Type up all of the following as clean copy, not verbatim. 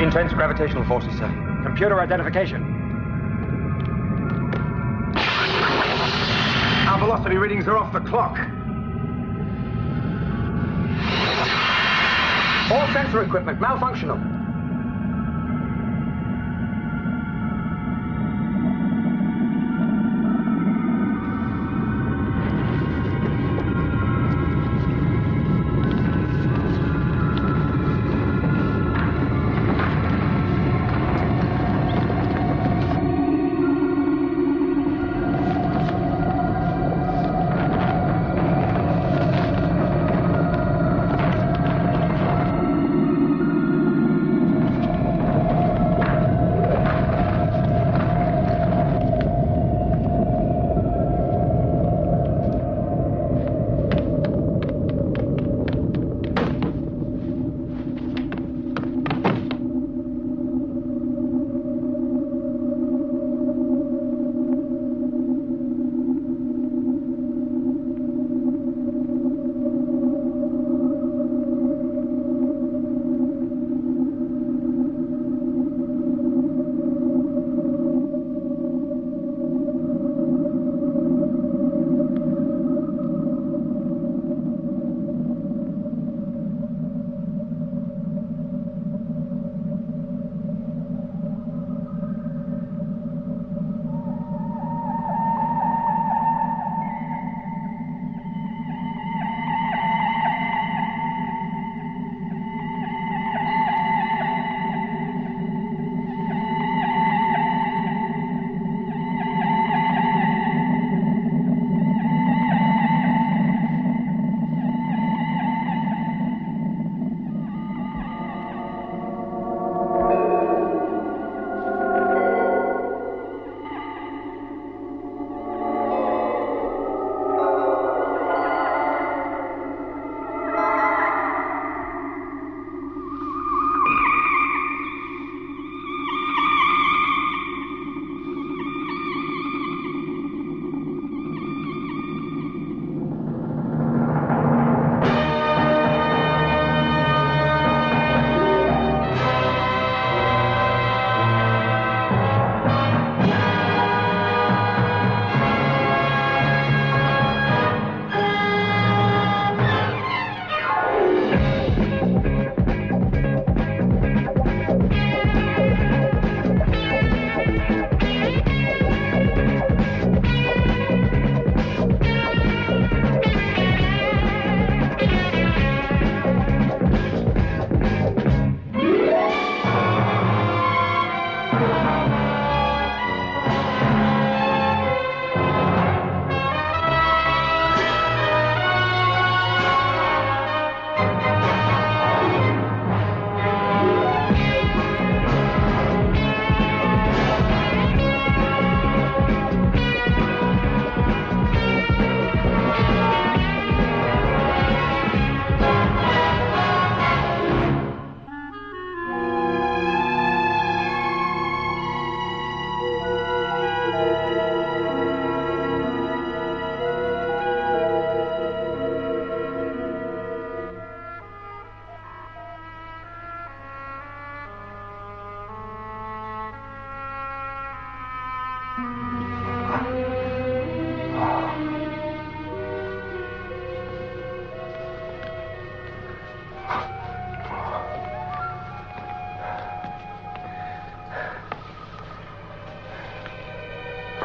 Intense gravitational forces, sir. Computer identification. Our velocity readings are off the clock. All sensor equipment malfunctional.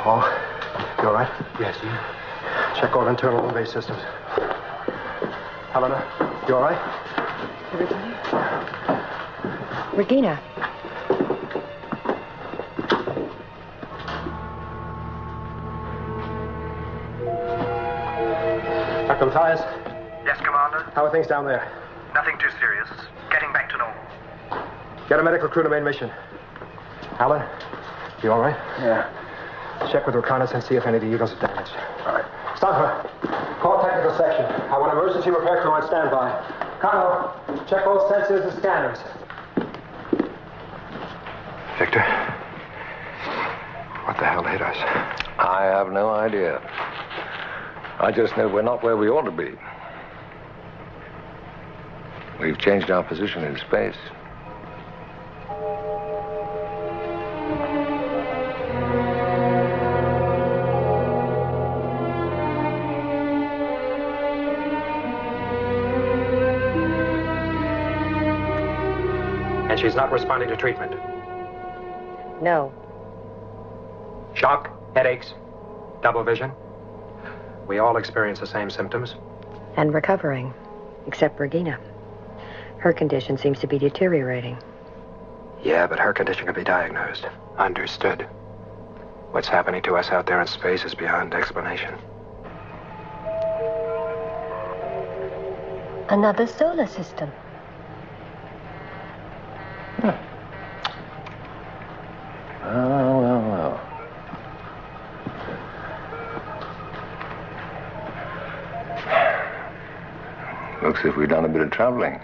Paul, you all right? Yes, you? Check all internal and base systems. Helena, you all right? Regina. Dr. Matthias? Yes, Commander? How are things down there? Nothing too serious. Getting back to normal. Get a medical crew to main mission. Alan, you all right? Yeah. Check with reconnaissance, see if any of the Eagles are damaged. All right. Stanford, call technical section. I want emergency repair crew on standby. Connell, check all sensors and scanners. Victor, what the hell hit us? I have no idea. I just know we're not where we ought to be. We've changed our position in space. And she's not responding to treatment. No. Shock, headaches, double vision. We all experience the same symptoms. And recovering, except Regina. Her condition seems to be deteriorating. Yeah, but her condition can be diagnosed. Understood. What's happening to us out there in space is beyond explanation. Another solar system. Well. Looks as if we've done a bit of traveling.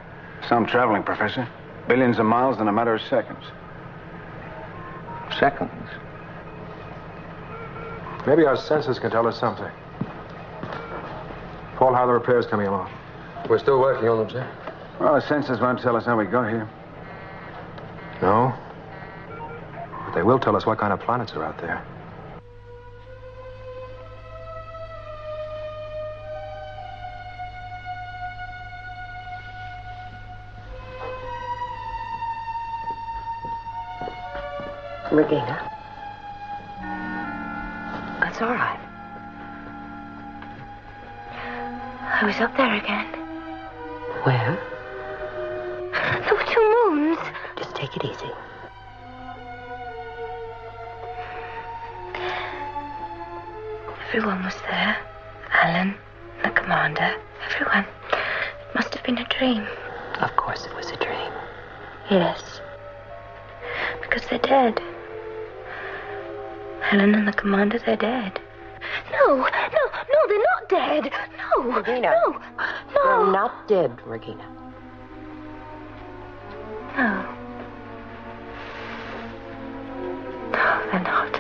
Some traveling, Professor. Billions of miles in a matter of seconds. Seconds? Maybe our senses can tell us something. Paul, how are the repairs coming along? We're still working on them, sir. Well, the sensors won't tell us how we got here. No. But they will tell us what kind of planets are out there. Regina. That's all right. I was up there again. Where? There were two moons. Just take it easy. Everyone was there. Alan, the commander, everyone. It must have been a dream. Of course it was a dream. Yes. Because they're dead. Helen and the commander, they're dead. No, they're not dead. No, Regina. no. They're not dead, Regina. No. No, they're not.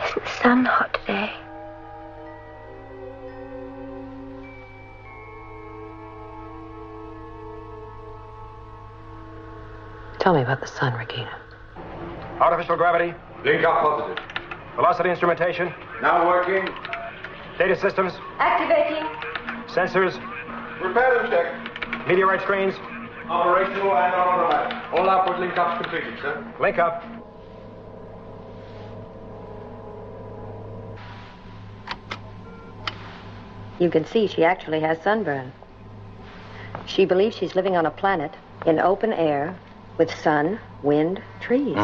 Isn't the sun hot today? Tell me about the sun, Regina. Artificial gravity, Link up positive. velocity instrumentation, Now working. data systems, Activating. sensors, Prepare to check. meteorite screens, Operational and automatic. All output link ups completed, sir. link up. You can see she actually has sunburn. She believes she's living on a planet in open air with sun, wind, trees.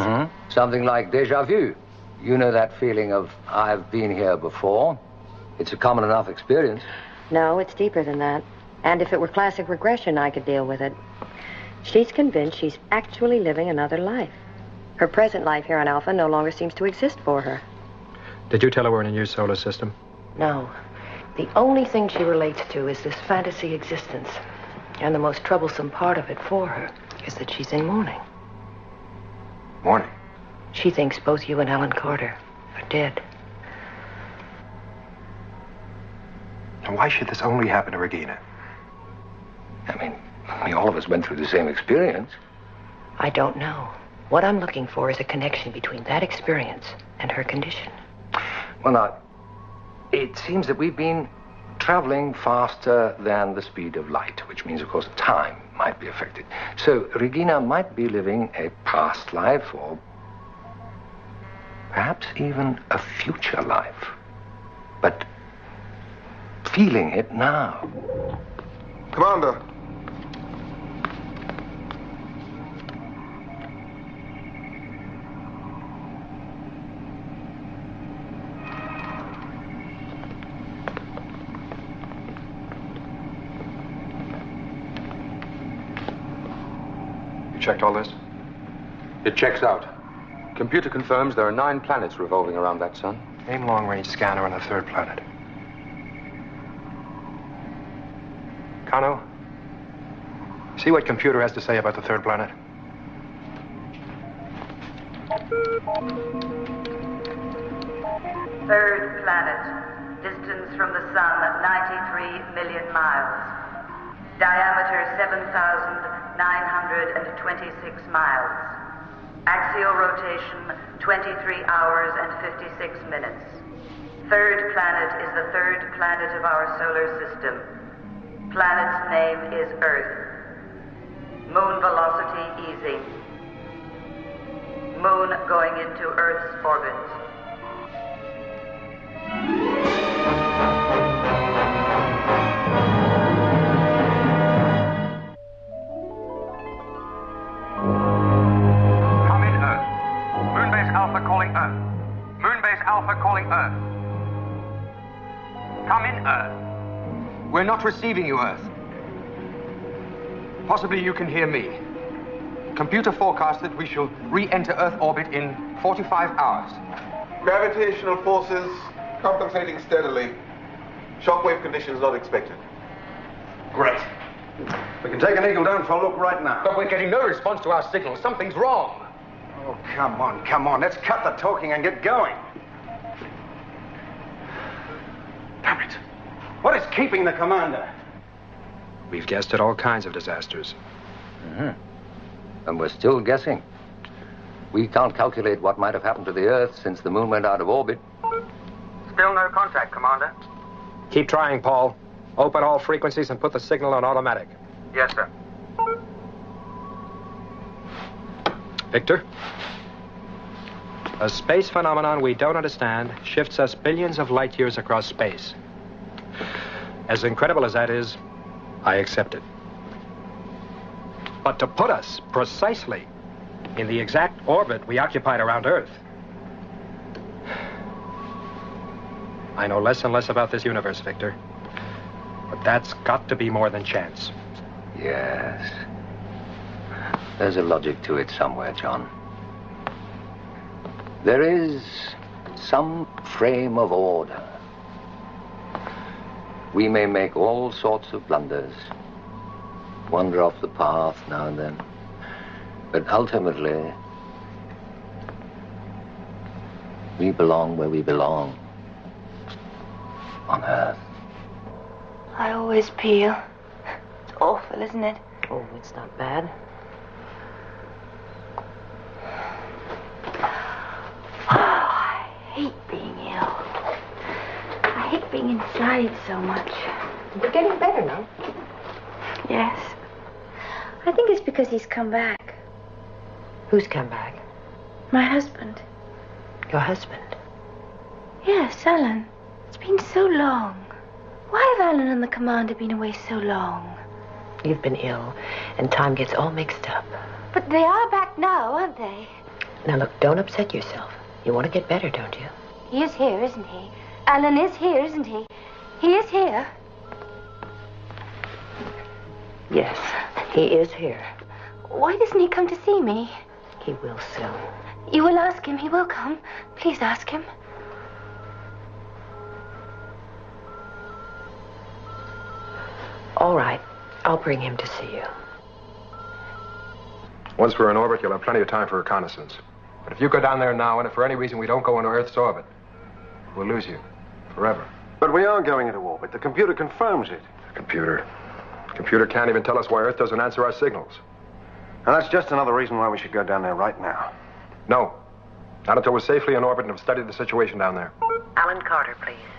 Something like déjà vu. You know that feeling of, I've been here before. It's a common enough experience. No, it's deeper than that. And if it were classic regression, I could deal with it. She's convinced she's actually living another life. Her present life here on Alpha no longer seems to exist for her. Did you tell her we're in a new solar system? No. The only thing she relates to is this fantasy existence. And the most troublesome part of it for her is that she's in mourning. Morning. She thinks both you and Alan Carter are dead. And why should this only happen to Regina? I mean, we all of us went through the same experience. I don't know. What I'm looking for is a connection between that experience and her condition. Well, now, it seems that we've been traveling faster than the speed of light, which means, of course, time might be affected. So Regina might be living a past life or perhaps even a future life, but feeling it now. Commander. Checked all this? It checks out. Computer confirms there are 9 planets revolving around that sun. Aim long-range scanner on the third planet. Kano, see what computer has to say about the third planet. Third planet. Distance from the Sun, 93 million miles. Diameter, 7,926 miles. Axial rotation, 23 hours and 56 minutes. Third planet is the third planet of our solar system. Planet's name is Earth. Moon velocity easing. Moon going into Earth's orbit. Come in, Earth. Moonbase Alpha calling Earth. Moonbase Alpha calling Earth. Come in, Earth. We're not receiving you, Earth. Possibly you can hear me. Computer forecasts that we shall re-enter Earth orbit in 45 hours. Gravitational forces compensating steadily. Shockwave conditions not expected. Great. We can take an eagle down for a look right now. But we're getting no response to our signals. Something's wrong. Oh, come on, come on. Let's cut the talking and get going. Damn it. What is keeping the commander? We've guessed at all kinds of disasters. Mm-hmm. And we're still guessing. We can't calculate what might have happened to the Earth since the moon went out of orbit. Still no contact, Commander. Keep trying, Paul. Open all frequencies and put the signal on automatic. Yes, sir. Victor? A space phenomenon we don't understand shifts us billions of light years across space. As incredible as that is, I accept it. But to put us precisely in the exact orbit we occupied around Earth, I know less and less about this universe, Victor. But that's got to be more than chance. Yes. There's a logic to it somewhere, John. There is some frame of order. We may make all sorts of blunders, wander off the path now and then, but ultimately, we belong where we belong, on Earth. I always peel. It's awful, isn't it? Oh, it's not bad. Oh, I hate being ill. I hate being inside so much. You're getting better now. Yes. I think it's because he's come back. Who's come back? My husband. Your husband? Yes, Alan. It's been so long. Why have Alan and the commander been away so long? You've been ill, and time gets all mixed up. But they are back now, aren't they? Now, look, don't upset yourself. You want to get better, don't you? He is here, isn't he? Alan is here, isn't he? He is here. Yes, he is here. Why doesn't he come to see me? He will soon. You will ask him. He will come. Please ask him. All right. I'll bring him to see you. Once we're in orbit, you'll have plenty of time for reconnaissance. But if you go down there now, and if for any reason we don't go into Earth's orbit, we'll lose you. Forever. But we are going into orbit. The computer confirms it. The computer can't even tell us why Earth doesn't answer our signals. And that's just another reason why we should go down there right now. No. Not until we're safely in orbit and have studied the situation down there. Alan Carter, please.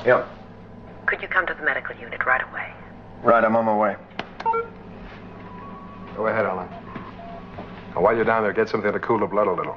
Yeah. Could you come to the medical unit right away? Right, I'm on my way. Go ahead, Alan. And while you're down there, get something to cool the blood a little.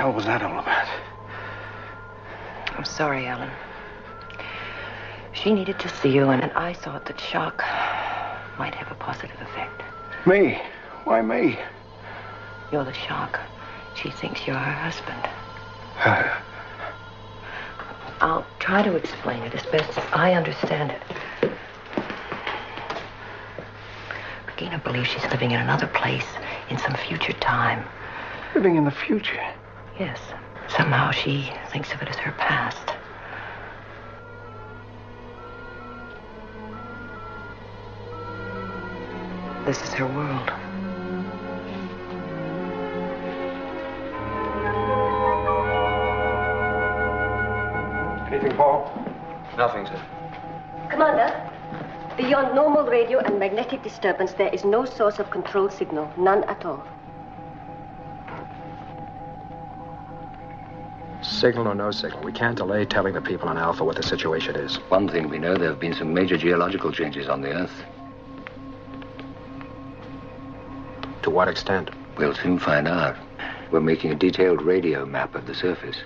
hell was that all about? I'm sorry, Alan. She needed to see you, and I thought that shock might have a positive effect. Me? Why me? You're the shock. She thinks you're her husband. I'll try to explain it as best as I understand it. Regina believes she's living in another place in some future time. Living in the future? Yes. Somehow she thinks of it as her past. This is her world. Anything, Paul? Nothing, sir. Commander, beyond normal radio and magnetic disturbance, there is no source of control signal. None at all. Signal or no signal, we can't delay telling the people on Alpha what the situation is. One thing we know, there have been some major geological changes on the Earth. To what extent? We'll soon find out. We're making a detailed radio map of the surface.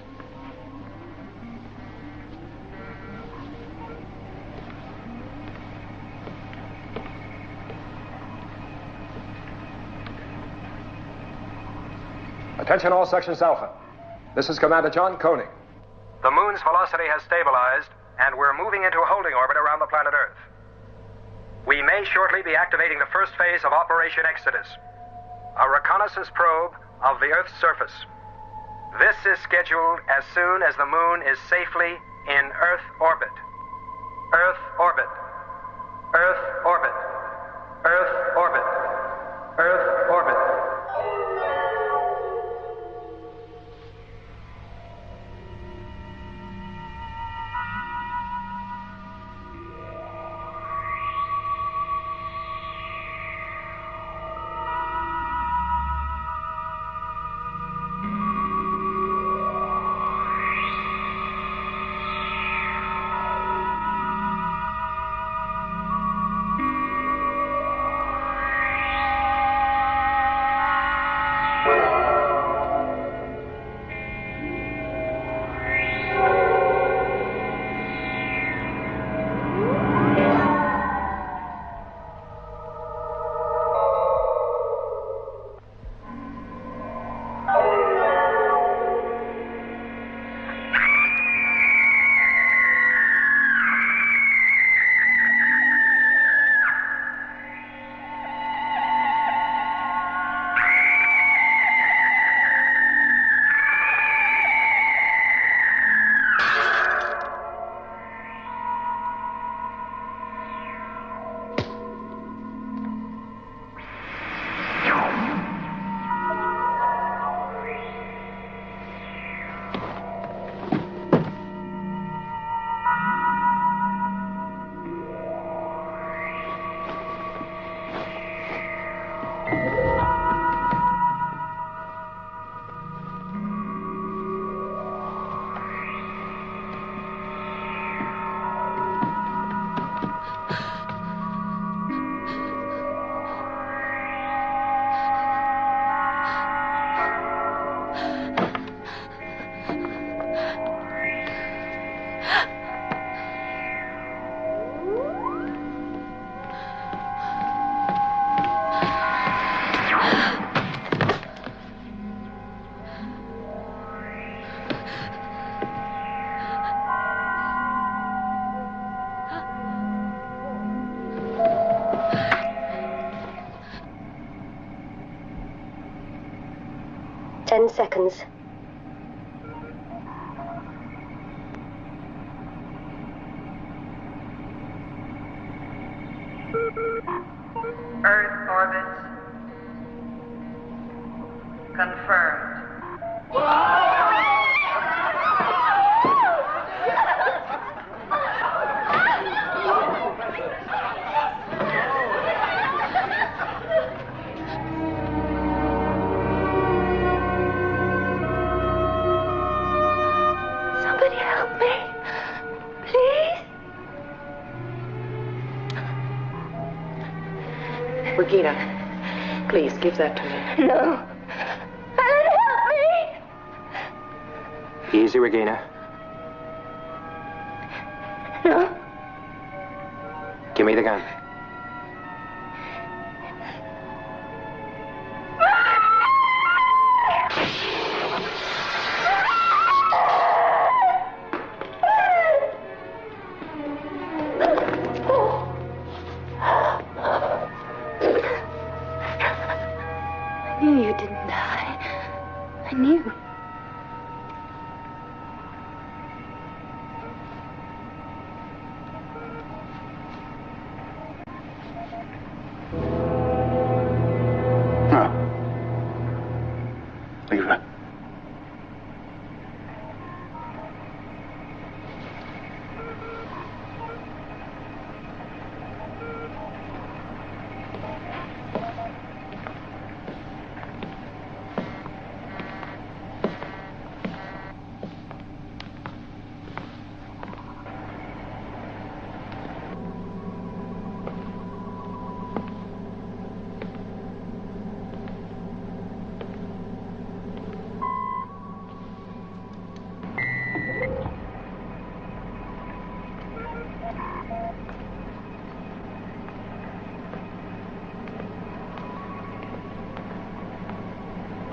Attention all sections Alpha. This is Commander John Koenig. The moon's velocity has stabilized, and we're moving into a holding orbit around the planet Earth. We may shortly be activating the first phase of Operation Exodus, a reconnaissance probe of the Earth's surface. This is scheduled as soon as the moon is safely in Earth orbit. Earth orbit. Earth orbit. Earth orbit. Earth orbit. Seconds. Earth orbit confirmed. Regina, please give that to me. No. Alan, help me! Easy, Regina. No. Give me the gun. I knew you didn't die. I knew.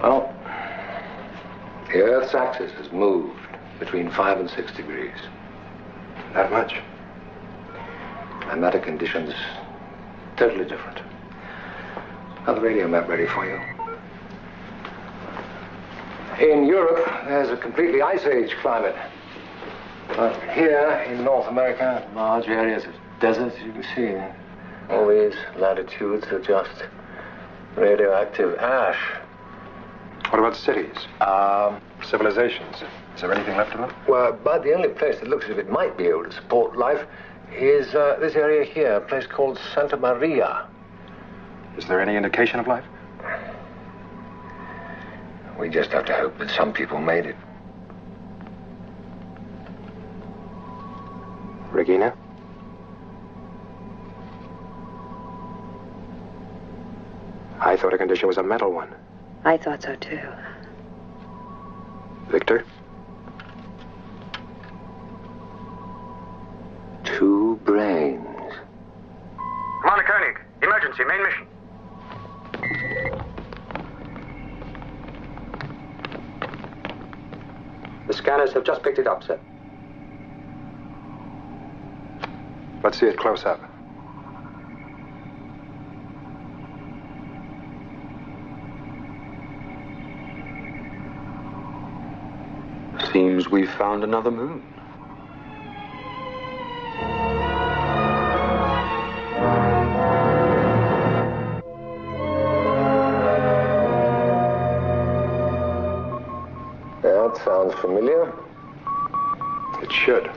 Well, the Earth's axis has moved between 5 and 6 degrees. That much? Climatic conditions totally different. Have the radio map ready for you. In Europe, there's a completely ice age climate. But here in North America, large areas of desert, you can see. All these latitudes are just radioactive ash. What about cities? Civilizations? Is there anything left of them? Well, but the only place that looks as if it might be able to support life is this area here, a place called Santa Maria. Is there any indication of life? We just have to hope that some people made it. Regina? I thought a condition was a mental one. I thought so, too. Victor? 2 brains. Commander Koenig, emergency, main mission. The scanners have just picked it up, sir. Let's see it close up. Seems we've found another moon. That sounds familiar. It should.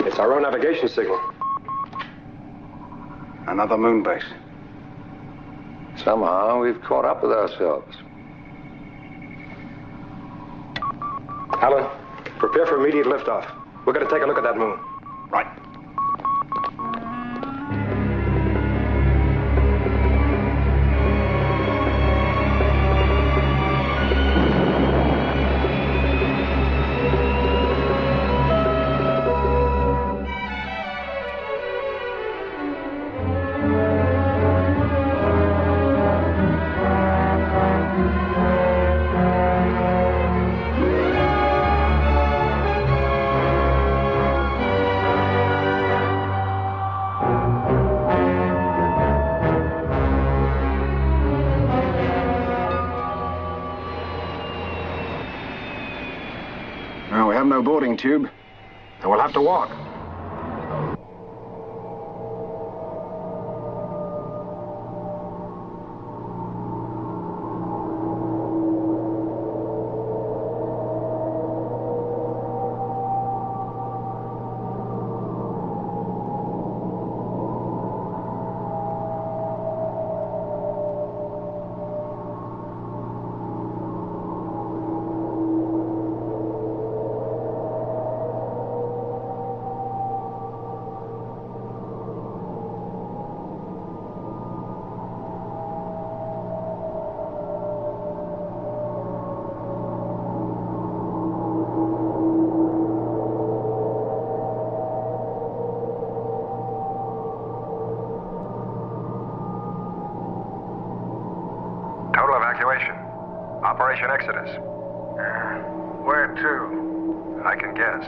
It's our own navigation signal. Another moon base. Somehow we've caught up with ourselves. Alan, prepare for immediate liftoff. We're going to take a look at that moon. Right. Well, we have no boarding tube, so we'll have to walk. Operation Exodus. Where to? I can guess.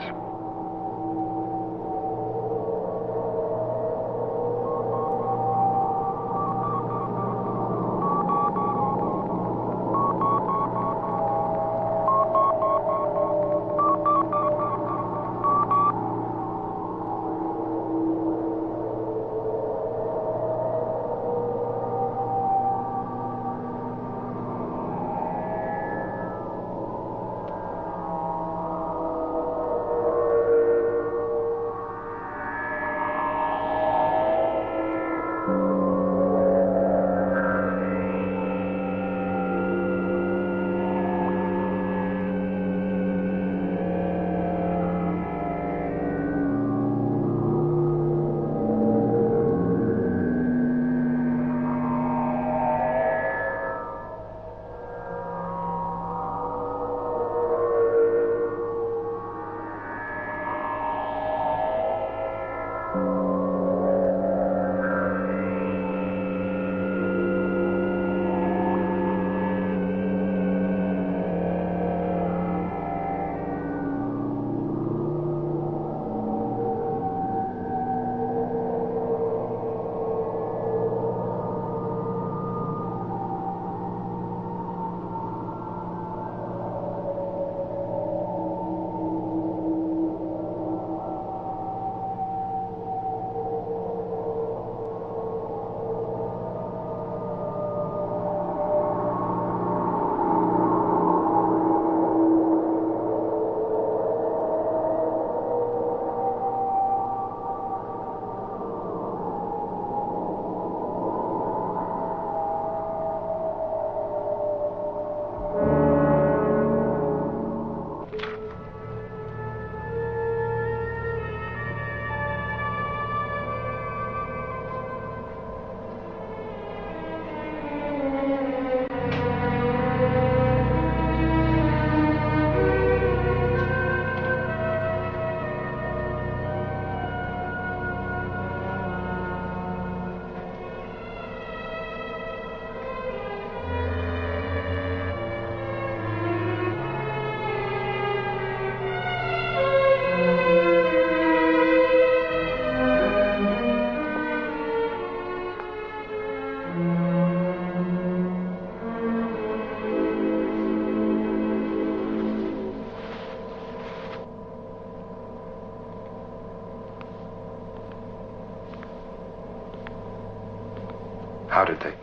How did they?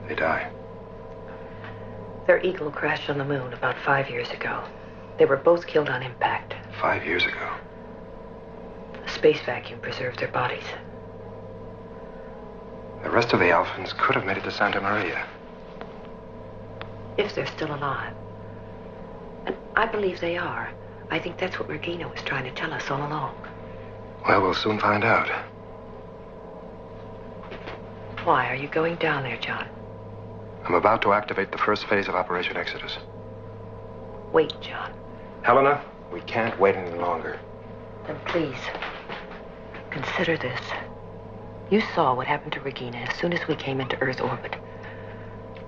They die. Their Eagle crashed on the moon about 5 years ago. They were both killed on impact. 5 years ago. A space vacuum preserved their bodies. The rest of the Alphans could have made it to Santa Maria. If they're still alive. And I believe they are. I think that's what Regina was trying to tell us all along. Well, we'll soon find out. Why are you going down there, John? I'm about to activate the first phase of Operation Exodus. Wait, John. Helena, we can't wait any longer. Then please, consider this. You saw what happened to Regina as soon as we came into Earth orbit.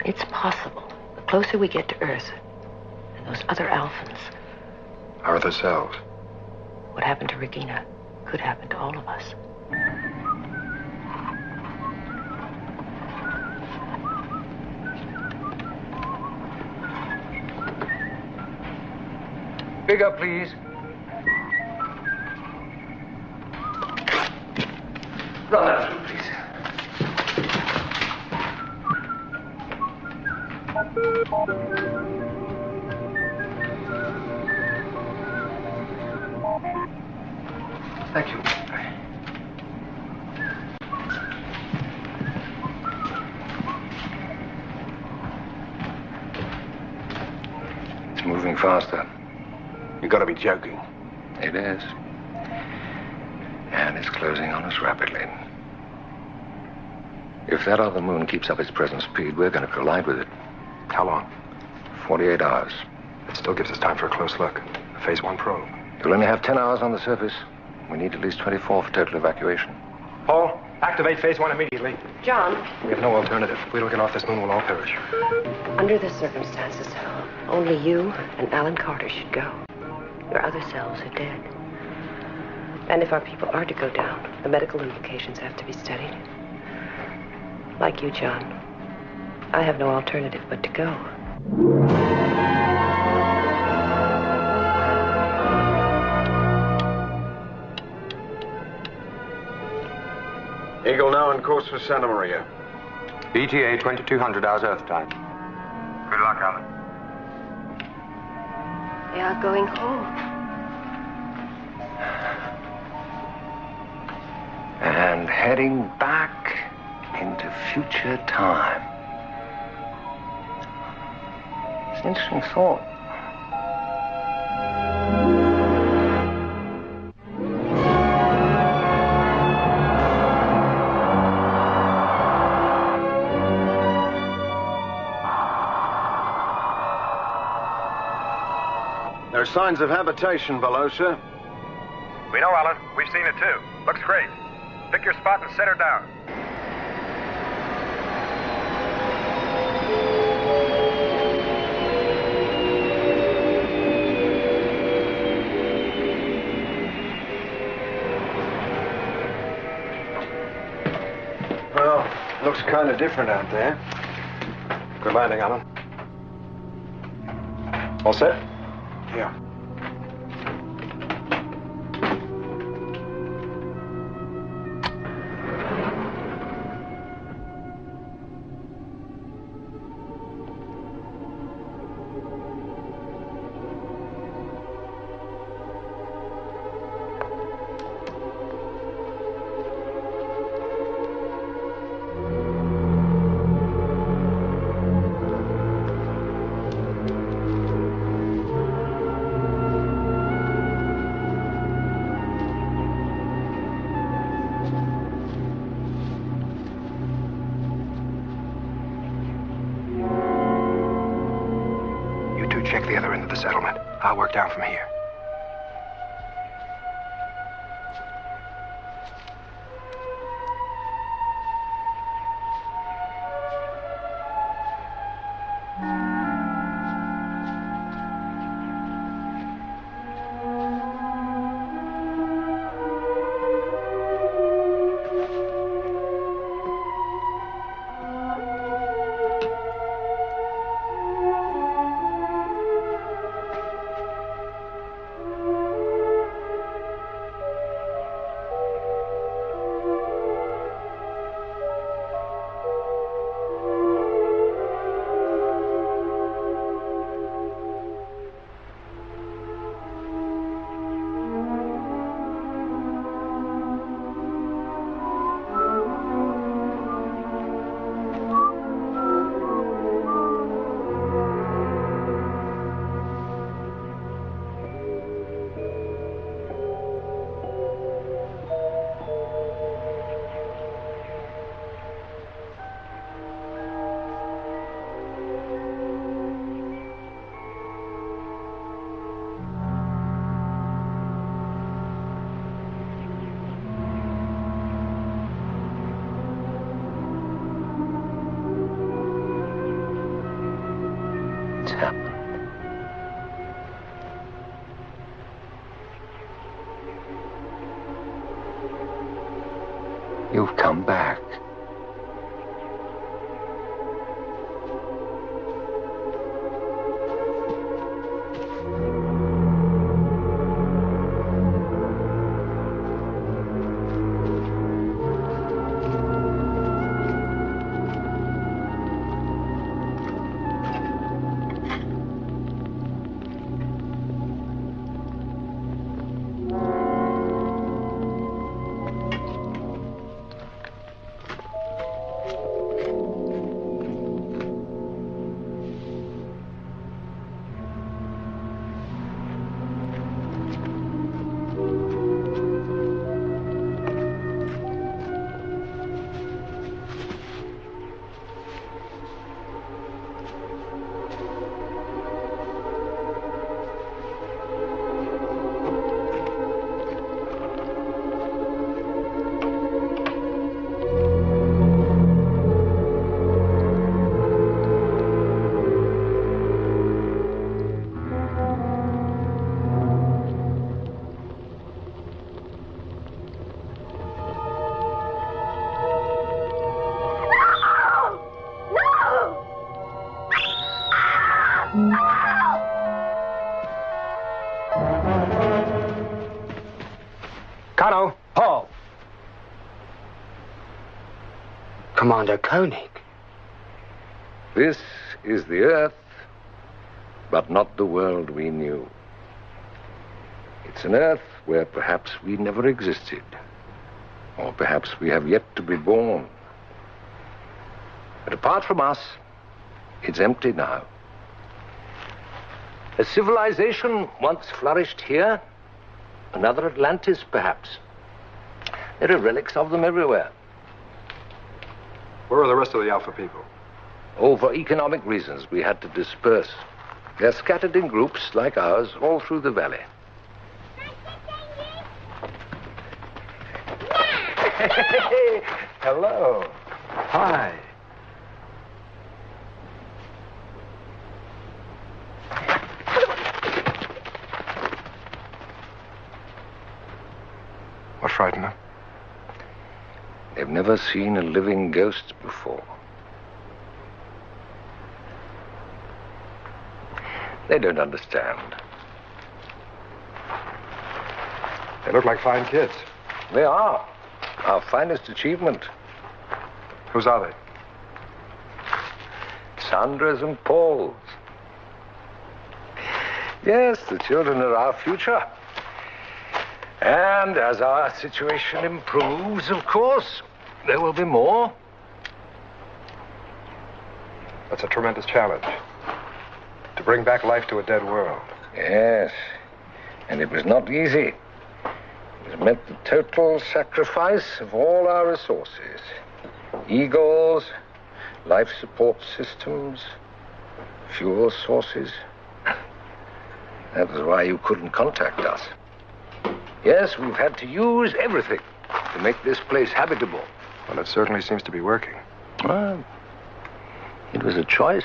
It's possible, the closer we get to Earth, and those other Alphans, Our other selves. what happened to Regina could happen to all of us. Bigger, please. Run that through, please. Thank you. It's moving faster. You gotta be joking. It is. And it's closing on us rapidly. If that other moon keeps up its present speed, we're going to collide with it. How long? 48 hours. It still gives us time for a close look. A Phase 1 probe. You'll only have 10 hours on the surface. We need at least 24 for total evacuation. Paul, Activate phase 1 immediately. John, We have no alternative. If we don't get off this moon, we'll all perish. under the circumstances, only you and Alan Carter should go. Your other selves are dead. And if our people are to go down, the medical implications have to be studied. Like you, John, I have no alternative but to go. Eagle now on course for Santa Maria. ETA 2200 hours Earth time. Good luck, Alan. They are going home. And heading back into future time. It's an interesting thought. There are signs of habitation below, sir. We know, Alan. We've seen it too. Looks great. Pick your spot and set her down. Well, looks kind of different out there. Good landing, Alan. All set? Yeah. Check the other end of the settlement. I'll work down from here. You've come back. Pano, Paul. Commander Koenig. This is the Earth, but not the world we knew. It's an Earth where perhaps we never existed, or perhaps we have yet to be born. But apart from us, it's empty now. A civilization once flourished here, another Atlantis, perhaps. There are relics of them everywhere. Where are the rest of the Alpha people? Oh, for economic reasons, we had to disperse. They're scattered in groups like ours all through the valley. Hello. Hi. What frightened them? They've never seen a living ghost before. They don't understand. They look like fine kids. They are. Our finest achievement. Whose are they? Sandra's and Paul's. Yes, the children are our future. And as our situation improves, of course, there will be more. That's a tremendous challenge. To bring back life to a dead world. Yes, and it was not easy. It meant the total sacrifice of all our resources. Eagles, life support systems, fuel sources. That was why you couldn't contact us. Yes, we've had to use everything to make this place habitable. Well, it certainly seems to be working. Well, it was a choice.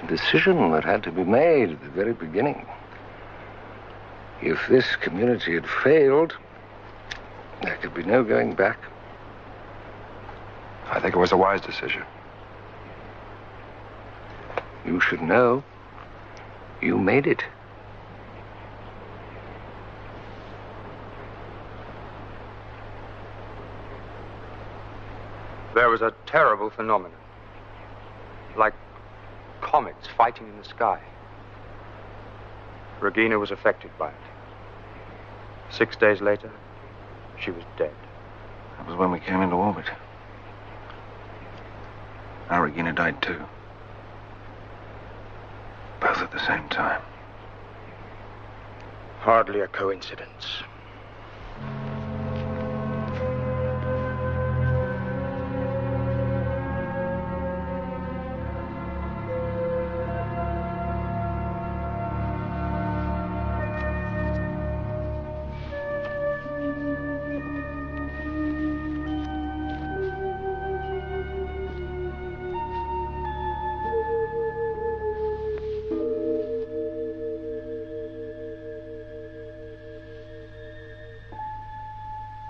A decision that had to be made at the very beginning. If this community had failed, there could be no going back. I think it was a wise decision. You should know. You made it. There was a terrible phenomenon. Like comets fighting in the sky. Regina was affected by it. 6 days later, she was dead. That was when we came into orbit. Our Regina died too. Both at the same time. Hardly a coincidence.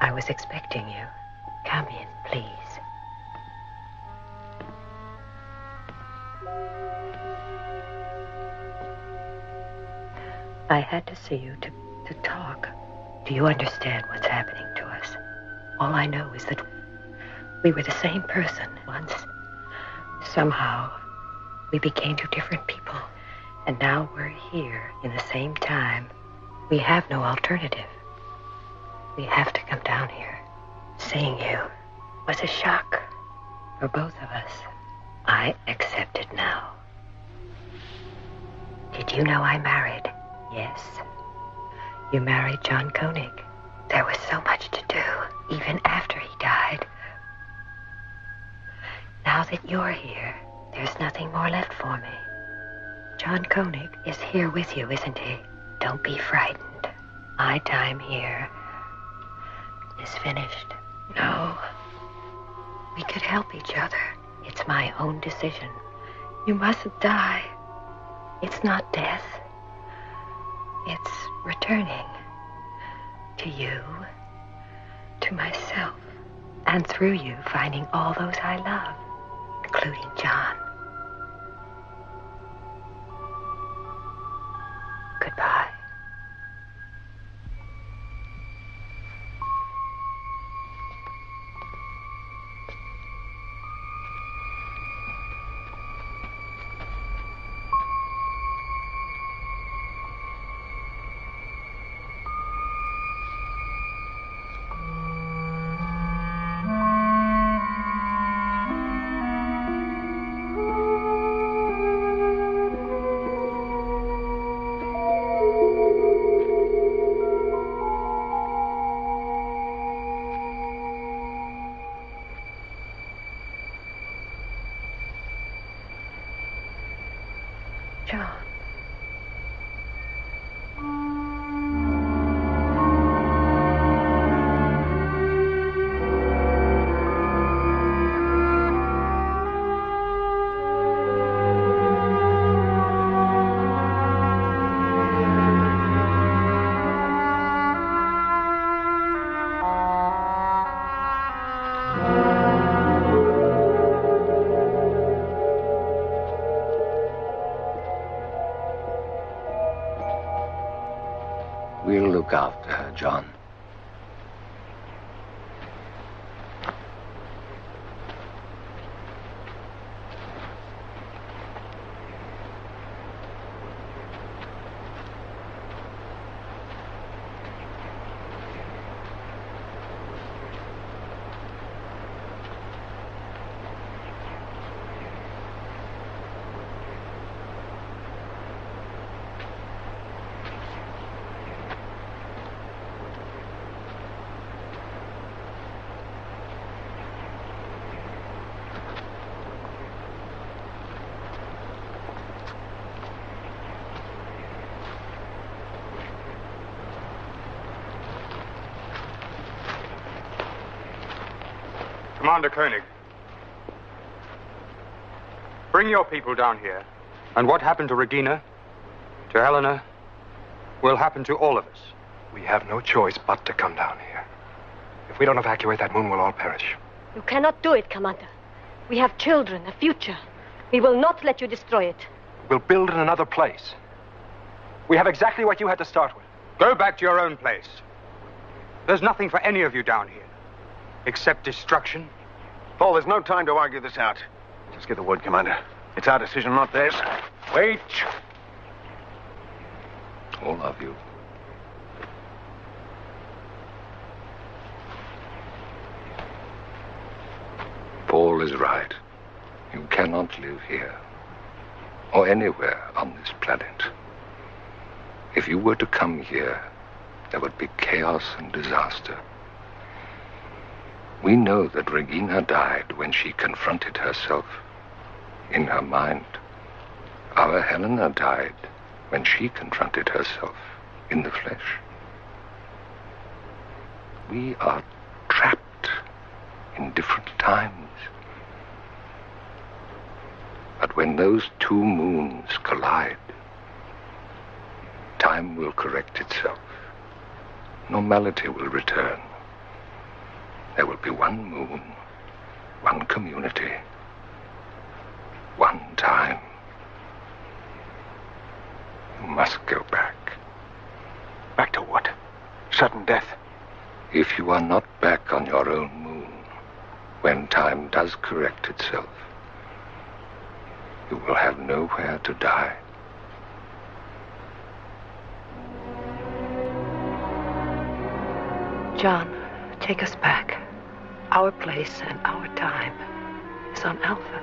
I was expecting you. Come in, please. I had to see you to talk. Do you understand what's happening to us? All I know is that we were the same person once. Somehow, we became two different people. And now we're here in the same time. We have no alternative. We have to come down here. Seeing you was a shock for both of us. I accept it now. Did you know I married? Yes. You married John Koenig. There was so much to do, even after he died. Now that you're here, there's nothing more left for me. John Koenig is here with you, isn't he? Don't be frightened. My time here is finished. No. We could help each other. It's my own decision. You mustn't die. It's not death. It's returning to you, to myself, and through you finding all those I love, including John. Goodbye. We'll look after her, John. Commander Koenig, bring your people down here. And what happened to Regina, to Helena, will happen to all of us. We have no choice but to come down here. If we don't evacuate that moon, we'll all perish. You cannot do it, Commander. We have children, a future. We will not let you destroy it. We'll build in another place. We have exactly what you had to start with. Go back to your own place. There's nothing for any of you down here, except destruction. Paul, there's no time to argue this out. Just get the word, Commander. It's our decision, not theirs. Wait. All of you. Paul is right. You cannot live here, or anywhere on this planet. If you were to come here, there would be chaos and disaster. We know that Regina died when she confronted herself in her mind. Our Helena died when she confronted herself in the flesh. We are trapped in different times. But when those two moons collide, time will correct itself. Normality will return. There will be one moon, one community, one time. You must go back. Back to what? Sudden death? If you are not back on your own moon, when time does correct itself, you will have nowhere to die. John, take us back. Our place and our time is on Alpha.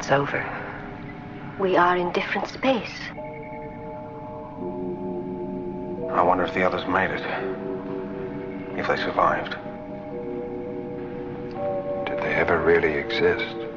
it's over. We are in different space. I wonder if the others made it. If they survived. Did they ever really exist?